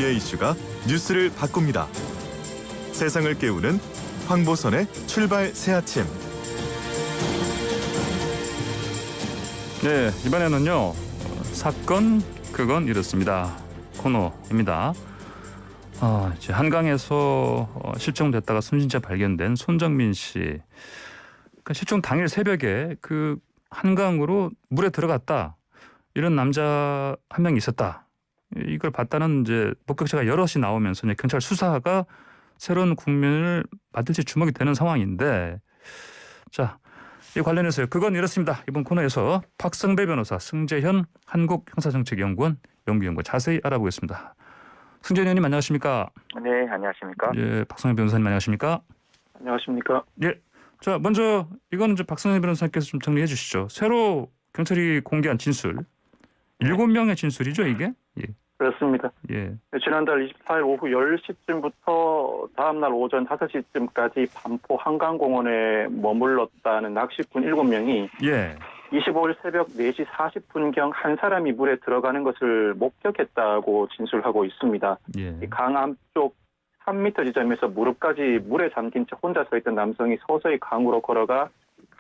사회의 이슈가 뉴스를 바꿉니다. 세상을 깨우는 황보선의 출발 새아침. 네, 이번에는요. 사건 그건 이렇습니다. 코너입니다. 이제 한강에서 실종됐다가 숨진 채 발견된 손정민 씨. 그러니까 실종 당일 새벽에 그 한강으로 물에 들어갔다. 이런 남자 한 명 있었다. 이걸 봤다는 이제 목격자가 여럿이 나오면서 이제 경찰 수사가 새로운 국면을 맞을지 주목이 되는 상황인데, 자, 이 관련해서요. 그건 이렇습니다. 이번 코너에서 박성배 변호사, 승재현 한국형사정책연구원 연구위원과 자세히 알아보겠습니다. 승재현 의원님 안녕하십니까? 네, 안녕하십니까? 예, 박성배 변호사님 안녕하십니까? 안녕하십니까? 예, 자 먼저 이건 이제 박성배 변호사님께서 좀 정리해 주시죠. 새로 경찰이 공개한 진술, 7명의 진술이죠 이게? 예. 그렇습니다. 예. 지난달 24일 오후 10시쯤부터 다음날 오전 5시쯤까지 반포 한강공원에 머물렀다는 낚시꾼 7명이 예. 25일 새벽 4시 40분경 한 사람이 물에 들어가는 것을 목격했다고 진술하고 있습니다. 예. 이 강 앞쪽 3m 지점에서 무릎까지 물에 잠긴 채 혼자 서 있던 남성이 서서히 강으로 걸어가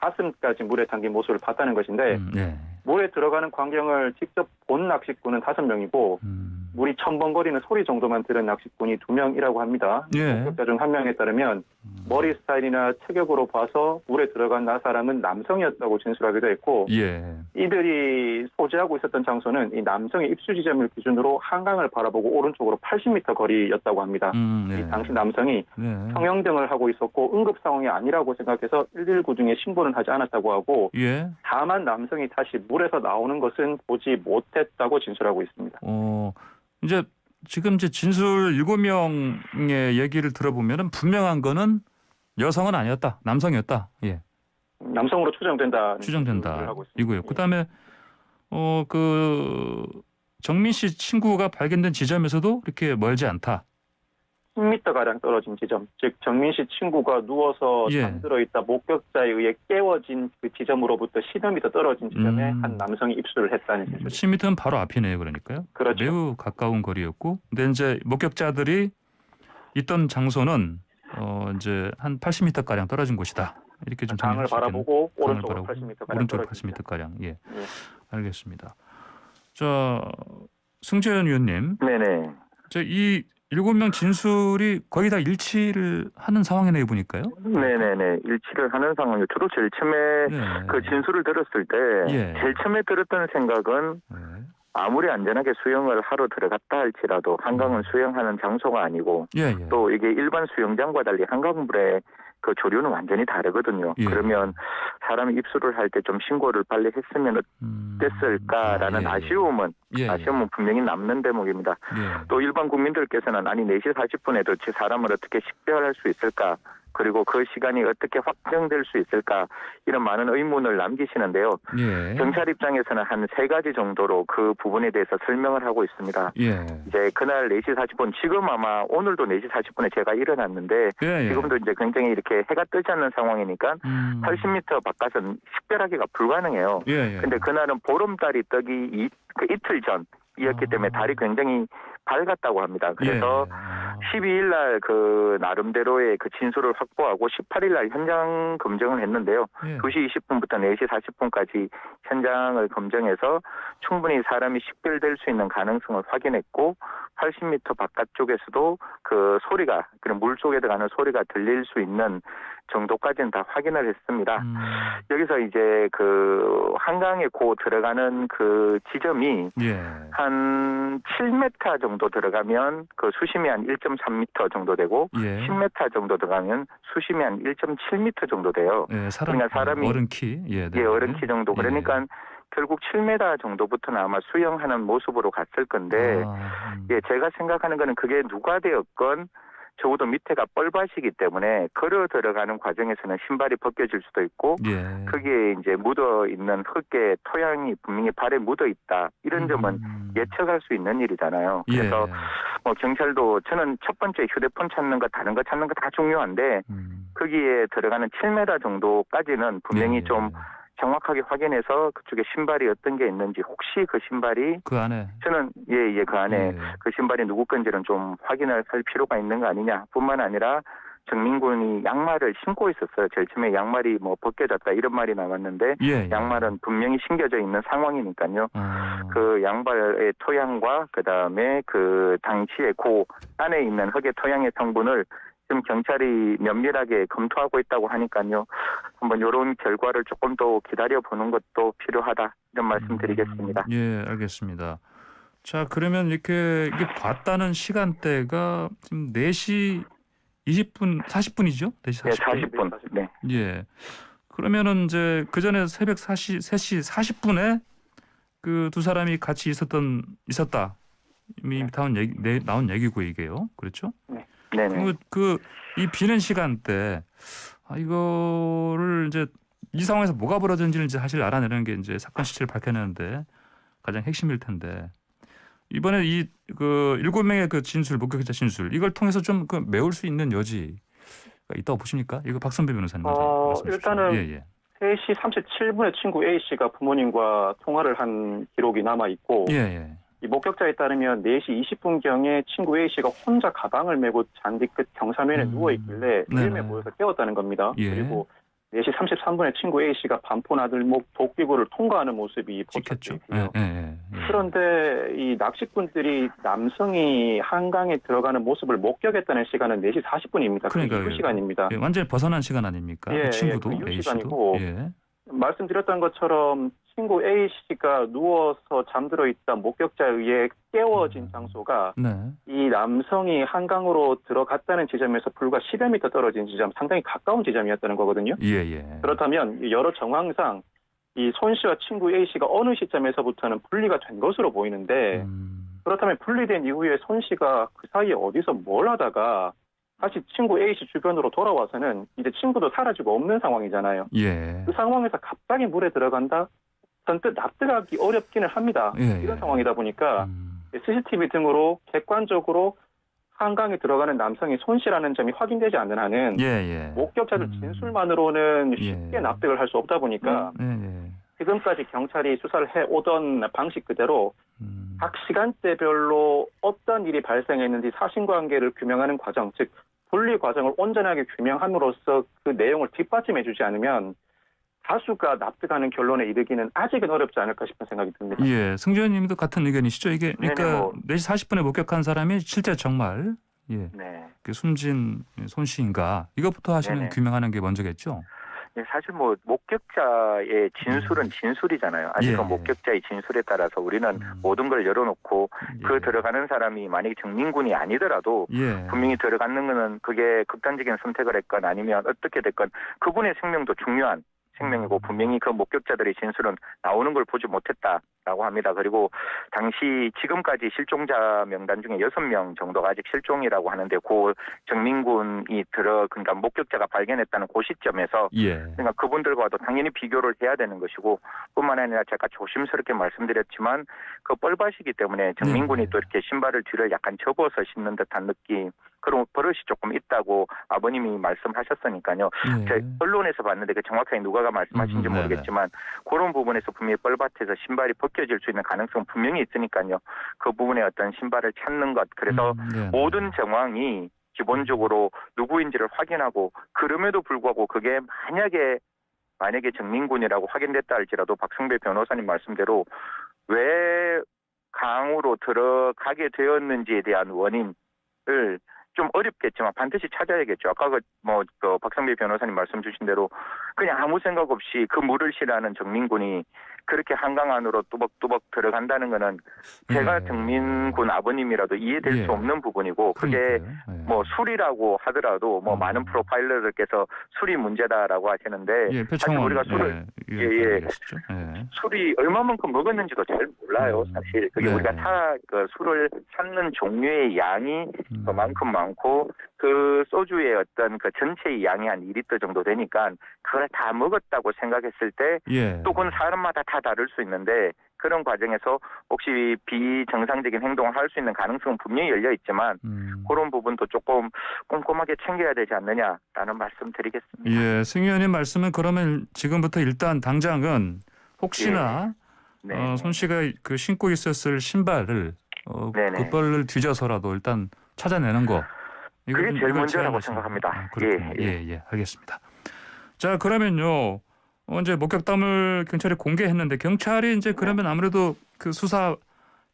가슴까지 물에 잠긴 모습을 봤다는 것인데 예. 물에 들어가는 광경을 직접 본 낚시꾼은 5명이고 물이 첨벙거리는 소리 정도만 들은 낚시꾼이 2명이라고 합니다. 예. 목격자 중 1명에 따르면 머리 스타일이나 체격으로 봐서 물에 들어간 사람은 남성이었다고 진술하기도 했고 예. 이들이 소재하고 있었던 장소는 이 남성의 입수 지점을 기준으로 한강을 바라보고 오른쪽으로 80m 거리였다고 합니다. 예. 이 당시 남성이 예. 성형등을 하고 있었고 응급 상황이 아니라고 생각해서 119 중에 신고는 하지 않았다고 하고 예. 다만 남성이 다시 물에서 나오는 것은 보지 못했다고 진술하고 있습니다. 이제 지금 이제 진술 7명의 얘기를 들어보면은 분명한 거는 여성은 아니었다. 남성이었다. 예. 남성으로 추정된다. 추정된다. 이거요. 그다음에 그 정민 씨 친구가 발견된 지점에서도 이렇게 멀지 않다. 10m가량 떨어진 지점, 즉 정민 씨 친구가 누워서 예. 잠들어 있다 목격자에 의해 깨워진 그 지점으로부터 10여 미터 떨어진 지점에 한 남성이 입수를 했다는 진술. 10m는 바로 앞이네요. 그러니까요. 그렇죠. 매우 가까운 거리였고, 근데 이제 목격자들이 있던 장소는 이제 한 80m 가량 떨어진 곳이다. 이렇게 좀 강을 바라보고 오른쪽으로 80m 가량 오른쪽 떨어진 80m 가량. 예. 예. 알겠습니다. 자, 승재현 의원님. 네네. 이 7명 진술이 거의 다 일치를 하는 상황이네요, 보니까요. 네네네. 일치를 하는 상황이요. 저도 제일 처음에 네. 그 진술을 들었을 때 예. 제일 처음에 들었던 생각은 네. 아무리 안전하게 수영을 하러 들어갔다 할지라도 한강은 수영하는 장소가 아니고 예, 예. 또 이게 일반 수영장과 달리 한강물의 그 조류는 완전히 다르거든요. 예. 그러면 사람이 입수를 할 때 좀 신고를 빨리 했으면 어땠을까라는 예, 예. 아쉬움은 예, 예. 아쉬움은 분명히 남는 대목입니다. 예. 또 일반 국민들께서는 아니 4시 40분에도 제 사람을 어떻게 식별할 수 있을까? 그리고 그 시간이 어떻게 확정될 수 있을까? 이런 많은 의문을 남기시는데요. 예. 경찰 입장에서는 한 3가지 정도로 그 부분에 대해서 설명을 하고 있습니다. 예. 이제 그날 4시 40분, 지금 아마 오늘도 4시 40분에 제가 일어났는데 예, 예. 지금도 이제 굉장히 이렇게 해가 뜨지 않는 상황이니까 80m 바깥은 식별하기가 불가능해요. 예, 예. 근데 그날은 보름달이 뜨기 그 이틀 전이었기 때문에 달이 굉장히 밝았다고 합니다. 그래서 예. 12일 날 그 나름대로의 그 진술을 확보하고 18일 날 현장 검증을 했는데요. 예. 2시 20분부터 4시 40분까지 현장을 검증해서 충분히 사람이 식별될 수 있는 가능성을 확인했고 80m 바깥쪽에서도 그 소리가 그런 물 속에 들어가는 소리가 들릴 수 있는 정도까지는 다 확인을 했습니다. 여기서 이제 그 한강에 고 들어가는 그 지점이 예. 한 7m 정도 들어가면 그 수심이 한 1.3m 정도 되고 예. 10m 정도 들어가면 수심이 한 1.7m 정도 돼요. 예, 그러니까 사람이 어른 키. 예, 네. 예, 어른 키 정도. 예. 그러니까 결국 7m 정도부터는 아마 수영하는 모습으로 갔을 건데 예, 제가 생각하는 거는 그게 누가 되었건 적어도 밑에가 뻘밭이기 때문에 걸어 들어가는 과정에서는 신발이 벗겨질 수도 있고 예. 거기에 이제 묻어 있는 흙의 토양이 분명히 발에 묻어 있다. 이런 점은 예측할 수 있는 일이잖아요. 그래서 예. 뭐 경찰도 저는 첫 번째 휴대폰 찾는 것, 다른 거 찾는 거 다 중요한데 거기에 들어가는 7m 정도까지는 분명히 예. 좀 정확하게 확인해서 그쪽에 신발이 어떤 게 있는지 혹시 그 신발이 그 안에 저는 그 안에 예. 그 신발이 누구 건지는 좀 확인을 할 필요가 있는 거 아니냐뿐만 아니라 정민군이 양말을 신고 있었어요. 제일 처음에 양말이 뭐 벗겨졌다 이런 말이 나왔는데 예. 양말은 분명히 신겨져 있는 상황이니까요. 그 양발의 토양과 그다음에 그 당시에 그 안에 있는 흙의 토양의 성분을 지금 경찰이 면밀하게 검토하고 있다고 하니까요. 한번 이런 결과를 조금 더 기다려보는 것도 필요하다 이런 말씀드리겠습니다. 예, 알겠습니다. 자, 그러면 이렇게 봤다는 시간대가 지금 4시 20분, 40분이죠? 4시 네, 40분. 40분. 네. 예. 그러면은 이제 그 전에 새벽 3시 40분에 그 두 사람이 같이 있었다. 이미 나온 얘기고 이게요. 그렇죠? 네네. 이 비는 시간대 이거를 이제 이 상황에서 뭐가 벌어졌는지를 이제 사실 알아내는 게 이제 사건 시체를 밝혀내는데 가장 핵심일 텐데 이번에 그 7명의 그 목격자 진술 이걸 통해서 좀 메울 수 있는 여지가 있다고 보십니까? 이거 박선배 변호사님 말씀해 주십시오. 일단은 예. 3시 37분에 친구 A 씨가 부모님과 통화를 한 기록이 남아 있고 예. 이 목격자에 따르면 4시 20분경에 친구 A 씨가 혼자 가방을 메고 잔디 끝 경사면에 누워 있길래 이름에 모여서 깨웠다는 겁니다. 예. 그리고 4시 33분에 친구 A 씨가 반포나들목 도끼구를 통과하는 모습이 찍혔죠. 포착되고요. 예. 그런데 이 납식꾼들이 남성이 한강에 들어가는 모습을 목격했다는 시간은 4시 40분입니다. 그러니까요. 그 시간입니다. 예, 완전히 벗어난 시간 아닙니까? 그 친구도 그 A 씨도. 시간이고 예. 말씀드렸던 것처럼 친구 A 씨가 누워서 잠들어 있던 목격자에 의해 깨워진 장소가 네. 이 남성이 한강으로 들어갔다는 지점에서 불과 10여 미터 떨어진 지점, 상당히 가까운 지점이었다는 거거든요. 예. 그렇다면 여러 정황상 이 손 씨와 친구 A 씨가 어느 시점에서부터는 분리가 된 것으로 보이는데 그렇다면 분리된 이후에 손 씨가 그 사이에 어디서 뭘 하다가 다시 친구 A 씨 주변으로 돌아와서는 이제 친구도 사라지고 없는 상황이잖아요. 예. 그 상황에서 갑자기 물에 들어간다? 선뜻 납득하기 어렵기는 합니다. 예. 이런 상황이다 보니까 CCTV 등으로 객관적으로 한강에 들어가는 남성이 손 씨라는 점이 확인되지 않는 한은 목격자들 진술만으로는 쉽게 납득을 할 수 없다 보니까 지금까지 경찰이 수사를 해오던 방식 그대로 각 시간대별로 어떤 일이 발생했는지 사실관계를 규명하는 과정, 즉 분리 과정을 온전하게 규명함으로써 그 내용을 뒷받침해주지 않으면 다수가 납득하는 결론에 이르기는 아직은 어렵지 않을까 싶은 생각이 듭니다. 예, 승주 의원님도 같은 의견이시죠? 이게 그러니까 네네, 4시 40분에 목격한 사람이 실제 정말 그 숨진 손 씨인가 이것부터 하시는 규명하는 게 먼저겠죠? 사실 뭐 목격자의 진술은 진술이잖아요. 아직은 목격자의 진술에 따라서 우리는 모든 걸 열어놓고 그 들어가는 사람이 만약에 정민군이 아니더라도 분명히 들어가는 거는 그게 극단적인 선택을 했건 아니면 어떻게 됐건 그분의 생명도 중요한 생명이고 분명히 그 목격자들의 진술은 나오는 걸 보지 못했다라고 합니다. 그리고 당시 지금까지 실종자 명단 중에 6명 정도가 아직 실종이라고 하는데 그 정민군이 그러니까 목격자가 발견했다는 그 시점에서 그러니까 그분들과도 당연히 비교를 해야 되는 것이고 뿐만 아니라 제가 조심스럽게 말씀드렸지만 그 뻘밭이기 때문에 정민군이 또 이렇게 신발을 뒤를 약간 접어서 신는 듯한 느낌 그런 버릇이 조금 있다고 아버님이 말씀하셨으니까요. 제가 언론에서 봤는데 그 정확하게 누가 말씀하신지 모르겠지만 그런 부분에서 분명히 뻘밭에서 신발이 벗겨질 수 있는 가능성은 분명히 있으니까요. 그 부분에 어떤 신발을 찾는 것 그래서 모든 정황이 기본적으로 누구인지를 확인하고 그럼에도 불구하고 그게 만약에 정민군이라고 확인됐다 할지라도 박승배 변호사님 말씀대로 왜 강으로 들어가게 되었는지에 대한 원인을 좀 어렵겠지만 반드시 찾아야겠죠. 아까 그 박상배 변호사님 말씀 주신 대로 그냥 아무 생각 없이 그 물을 싫어하는 정민군이 그렇게 한강 안으로 뚜벅뚜벅 들어간다는 거는 제가 정민군 아버님이라도 이해될 수 없는 부분이고 그게 뭐 술이라고 하더라도 뭐 많은 프로파일러들께서 술이 문제다라고 하시는데 사실 우리가 술을 술이 얼마만큼 먹었는지도 잘 몰라요. 사실 그게 우리가 그 술을 찾는 종류의 양이 그만큼 많고 그 소주의 어떤 그 전체의 양이 한 2리터 정도 되니까 그걸 다 먹었다고 생각했을 때 또 그건 사람마다 다 다를 수 있는데 그런 과정에서 혹시 비정상적인 행동을 할 수 있는 가능성은 분명히 열려 있지만 그런 부분도 조금 꼼꼼하게 챙겨야 되지 않느냐라는 말씀 드리겠습니다. 예, 승 의원님 말씀은 그러면 지금부터 일단 당장은 혹시나 손 씨가 그 신고 있었을 신발을 굿벌을 뒤져서라도 일단 찾아내는 거. 그게 제일 먼저라고 제안하시는 생각합니다. 예, 알겠습니다. 자, 그러면요. 이제 목격담을 경찰에 공개했는데 경찰이 이제 그러면 아무래도 그 수사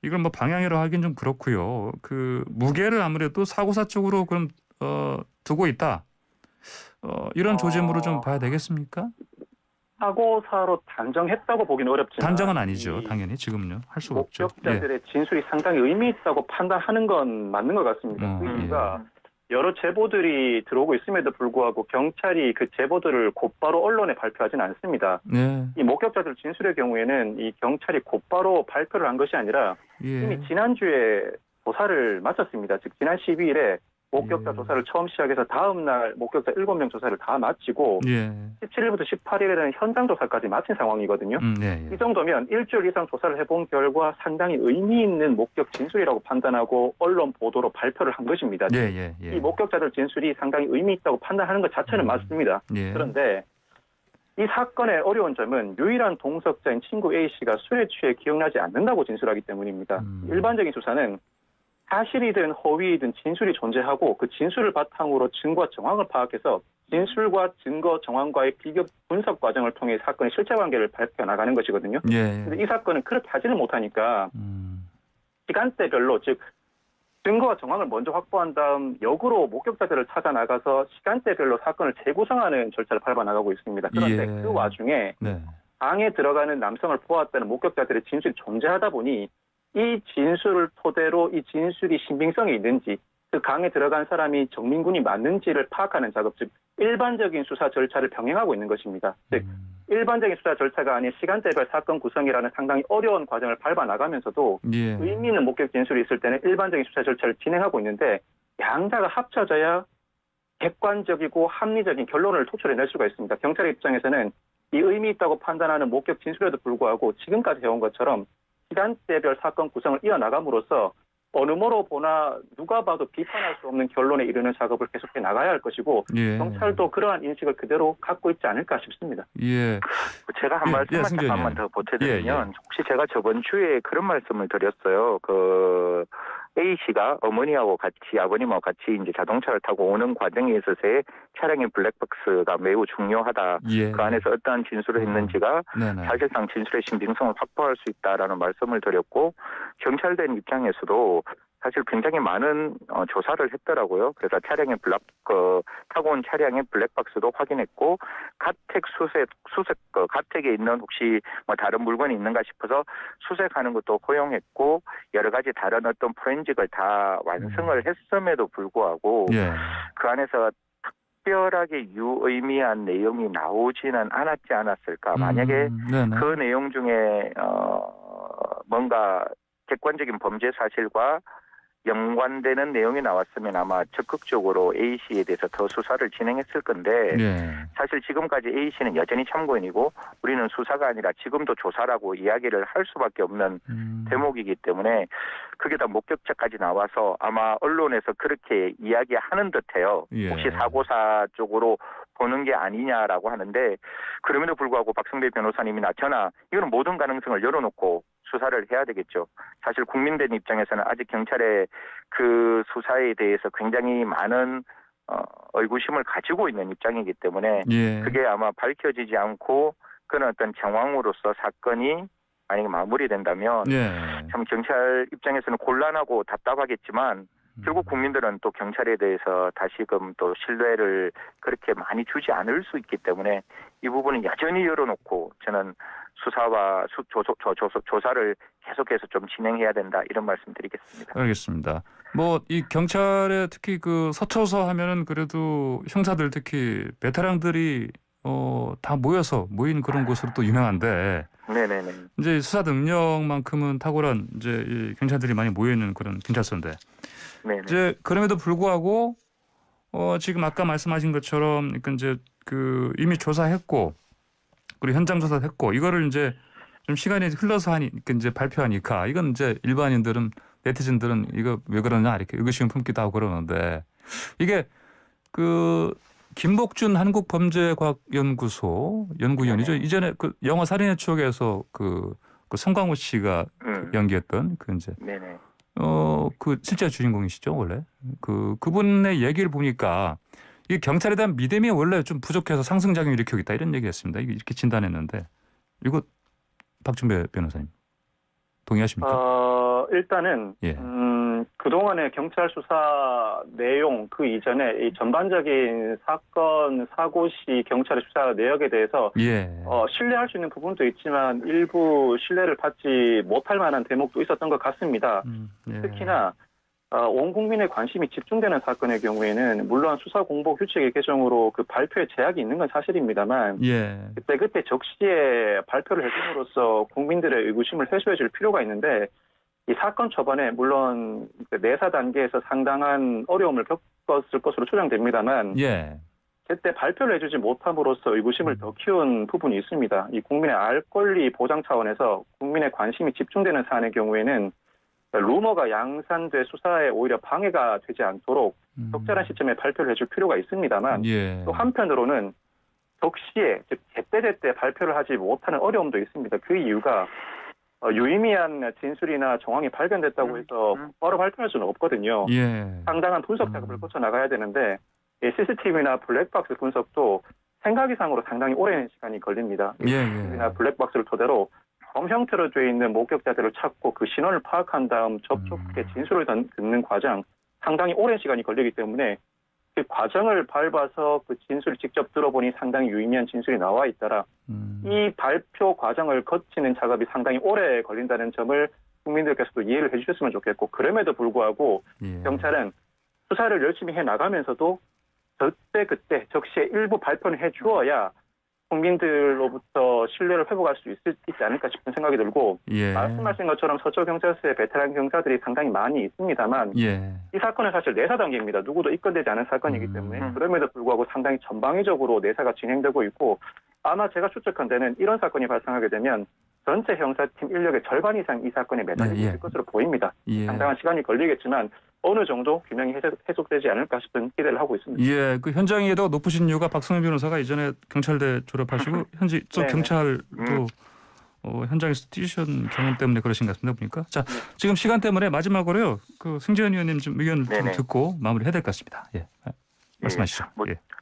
이걸 뭐 방향이라고 하긴 좀 그렇고요. 그 무게를 아무래도 사고사 쪽으로 그럼 두고 있다. 이런 조짐으로 좀 봐야 되겠습니까? 사고사로 단정했다고 보기는 어렵지만 단정은 아니죠. 당연히 지금요. 할 수가 없죠. 목격자들의 진술이 상당히 의미 있다고 판단하는 건 맞는 것 같습니다. 그러니까 여러 제보들이 들어오고 있음에도 불구하고 경찰이 그 제보들을 곧바로 언론에 발표하지는 않습니다. 네. 이 목격자들 진술의 경우에는 이 경찰이 곧바로 발표를 한 것이 아니라 이미 지난주에 조사를 마쳤습니다. 즉 지난 12일에 목격자 조사를 처음 시작해서 다음 날 목격자 7명 조사를 다 마치고 17일부터 18일에는 현장 조사까지 마친 상황이거든요. 이 정도면 일주일 이상 조사를 해본 결과 상당히 의미 있는 목격 진술이라고 판단하고 언론 보도로 발표를 한 것입니다. 이 목격자들 진술이 상당히 의미 있다고 판단하는 것 자체는 맞습니다. 그런데 이 사건의 어려운 점은 유일한 동석자인 친구 A씨가 술에 취해 기억나지 않는다고 진술하기 때문입니다. 일반적인 수사는 사실이든 허위이든 진술이 존재하고 그 진술을 바탕으로 증거와 정황을 파악해서 진술과 증거 정황과의 비교 분석 과정을 통해 사건의 실체관계를 밝혀 나가는 것이거든요. 그런데 이 사건은 그렇게 하지는 못하니까 시간대별로 즉 증거와 정황을 먼저 확보한 다음 역으로 목격자들을 찾아 나가서 시간대별로 사건을 재구성하는 절차를 밟아 나가고 있습니다. 그런데 그 와중에 방에 들어가는 남성을 보았다는 목격자들의 진술이 존재하다 보니 이 진술을 토대로 이 진술이 신빙성이 있는지 그 강에 들어간 사람이 정민군이 맞는지를 파악하는 작업, 즉 일반적인 수사 절차를 병행하고 있는 것입니다. 즉 일반적인 수사 절차가 아닌 시간대별 사건 구성이라는 상당히 어려운 과정을 밟아 나가면서도 의미 있는 목격 진술이 있을 때는 일반적인 수사 절차를 진행하고 있는데 양자가 합쳐져야 객관적이고 합리적인 결론을 도출해낼 수가 있습니다. 경찰의 입장에서는 이 의미 있다고 판단하는 목격 진술에도 불구하고 지금까지 해온 것처럼 시간대별 사건 구성을 이어나감으로써 어느 모로 보나 누가 봐도 비판할 수 없는 결론에 이르는 작업을 계속해 나가야 할 것이고 경찰도 그러한 인식을 그대로 갖고 있지 않을까 싶습니다. 제가 한 말씀만 잠깐만 더 보태드리면 혹시 제가 저번 주에 그런 말씀을 드렸어요. 그 A 씨가 어머니하고 같이 아버님하고 같이 이제 자동차를 타고 오는 과정에 있어서의 차량의 블랙박스가 매우 중요하다. 그 안에서 어떠한 진술을 했는지가 사실상 진술의 신빙성을 확보할 수 있다라는 말씀을 드렸고 경찰된 입장에서도 사실 굉장히 많은 조사를 했더라고요. 그래서 차량의 타고 온 차량의 블랙박스도 확인했고 수색 가택에 있는 혹시 뭐 다른 물건이 있는가 싶어서 수색하는 것도 허용했고 여러 가지 다른 어떤 포렌식을 다 완성을 했음에도 불구하고 그 안에서 특별하게 유의미한 내용이 나오지는 않았지 않았을까. 만약에 그 내용 중에 뭔가 객관적인 범죄 사실과 연관되는 내용이 나왔으면 아마 적극적으로 A씨에 대해서 더 수사를 진행했을 건데 사실 지금까지 A씨는 여전히 참고인이고 우리는 수사가 아니라 지금도 조사라고 이야기를 할 수밖에 없는 대목이기 때문에 그게 다 목격자까지 나와서 아마 언론에서 그렇게 이야기하는 듯해요. 혹시 사고사 쪽으로 보는 게 아니냐라고 하는데 그럼에도 불구하고 박성배 변호사님이나 저나 이거는 모든 가능성을 열어놓고 수사를 해야 되겠죠. 사실 국민들 입장에서는 아직 경찰의 그 수사에 대해서 굉장히 많은 의구심을 가지고 있는 입장이기 때문에 그게 아마 밝혀지지 않고 그런 어떤 정황으로서 사건이 만약에 마무리된다면 참 경찰 입장에서는 곤란하고 답답하겠지만 결국 국민들은 또 경찰에 대해서 다시금 또 신뢰를 그렇게 많이 주지 않을 수 있기 때문에 이 부분은 여전히 열어놓고 저는 수사와 조사를 계속해서 좀 진행해야 된다 이런 말씀드리겠습니다. 알겠습니다. 뭐 이 경찰에 특히 그 서초서 하면은 그래도 형사들 특히 베테랑들이 다 모인 그런 곳으로 또 유명한데. 네네네. 이제 수사 능력만큼은 탁월한 이제 이 경찰들이 많이 모여 있는 그런 경찰서인데. 이제 그럼에도 불구하고 지금 아까 말씀하신 것처럼 그러니까 이제 그 이미 조사했고 그리고 현장 조사했고 이거를 이제 좀 시간이 흘러서 하니까 이제 발표하니까 이건 이제 일반인들은 네티즌들은 이거 왜 그러냐 이렇게 의구심 품기도 하고 그러는데 이게 그 김복준 한국범죄과학연구소 연구위원이죠. 네네. 이전에 그 영화 살인의 추억에서 그 송강호 씨가 연기했던 그 이제 네네. 그 실제 주인공이시죠 원래 그분의 얘기를 보니까 이 경찰에 대한 믿음이 원래 좀 부족해서 상승작용을 일으키고 있다 이런 얘기했습니다. 이렇게 진단했는데 이거 박준배 변호사님 동의하십니까? 일단은 예. 그동안의 경찰 수사 내용 그 이전에 이 전반적인 사건 사고 시 경찰의 수사 내역에 대해서 예. 신뢰할 수 있는 부분도 있지만 일부 신뢰를 받지 못할 만한 대목도 있었던 것 같습니다. 예. 특히나 온 국민의 관심이 집중되는 사건의 경우에는 물론 수사 공보 규칙의 개정으로 그 발표에 제약이 있는 건 사실입니다만 예. 그때 적시에 발표를 해줌으로써 국민들의 의구심을 해소해 줄 필요가 있는데 이 사건 초반에 물론 내사 단계에서 상당한 어려움을 겪었을 것으로 추정됩니다만 예. 제때 발표를 해주지 못함으로써 의구심을 더 키운 부분이 있습니다. 이 국민의 알 권리 보장 차원에서 국민의 관심이 집중되는 사안의 경우에는 루머가 양산돼 수사에 오히려 방해가 되지 않도록 적절한 시점에 발표를 해줄 필요가 있습니다만 예. 또 한편으로는 적시에 즉 제때제때 발표를 하지 못하는 어려움도 있습니다. 그 이유가 유의미한 진술이나 정황이 발견됐다고 해서 바로 발표할 수는 없거든요. 예. 상당한 분석 작업을 거쳐 나가야 되는데 CCTV나 블랙박스 분석도 생각 이상으로 상당히 오랜 시간이 걸립니다. CCTV나 블랙박스를 토대로 형태로 되어 있는 목격자들을 찾고 그 신원을 파악한 다음 접촉해 진술을 듣는 과정 상당히 오랜 시간이 걸리기 때문에 그 과정을 밟아서 그 진술을 직접 들어보니 상당히 유의미한 진술이 나와 있더라. 이 발표 과정을 거치는 작업이 상당히 오래 걸린다는 점을 국민들께서도 이해를 해주셨으면 좋겠고 그럼에도 불구하고 경찰은 수사를 열심히 해나가면서도 그때 적시에 일부 발표를 해주어야 국민들로부터 신뢰를 회복할 수 있지 않을까 싶은 생각이 들고 말씀하신 것처럼 서초경찰서에 베테랑 경찰들이 상당히 많이 있습니다만 이 사건은 사실 내사 단계입니다. 누구도 입건되지 않은 사건이기 때문에 그럼에도 불구하고 상당히 전방위적으로 내사가 진행되고 있고 아마 제가 추측한 데는 이런 사건이 발생하게 되면 전체 형사팀 인력의 절반 이상 이 사건에 매달리게 될 것으로 보입니다. 상당한 시간이 걸리겠지만 어느 정도 규명이 해석되지 않을까 싶은 기대를 하고 있습니다. 예, 그 현장에도 높으신 이유가 박성현 변호사가 이전에 경찰대 졸업하시고 현재 또 경찰도 현장에서 뛰신 경험 때문에 그러신 것 같습니다. 보니까 자 지금 시간 때문에 마지막으로요 그 승재현 의원님 좀 의견 좀 듣고 마무리해야 될 것 같습니다. 예, 말씀하시죠.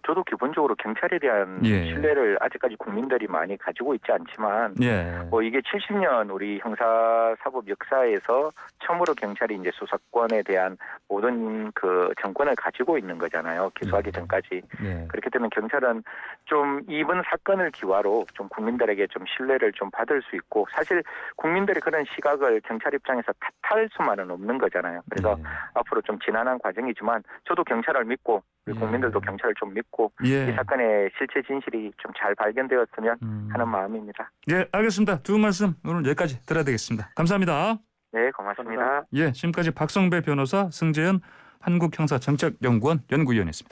저도 기본적으로 경찰에 대한 신뢰를 아직까지 국민들이 많이 가지고 있지 않지만 이게 70년 우리 형사사법 역사에서 처음으로 경찰이 이제 수사권에 대한 모든 그 정권을 가지고 있는 거잖아요. 기소하기 전까지. 그렇기 때문에 경찰은 좀 이번 사건을 기화로 좀 국민들에게 좀 신뢰를 좀 받을 수 있고 사실 국민들의 그런 시각을 경찰 입장에서 탓할 수만은 없는 거잖아요. 그래서 앞으로 좀 지난한 과정이지만 저도 경찰을 믿고 우리 국민들도 경찰을 좀 믿고 이 사건의 실체 진실이 좀 잘 발견되었으면 하는 마음입니다. 예, 알겠습니다. 두 말씀 오늘 여기까지 들어야 되겠습니다. 감사합니다. 네, 고맙습니다. 예, 지금까지 박성배 변호사, 승재현 한국형사정책연구원 연구위원이었습니다.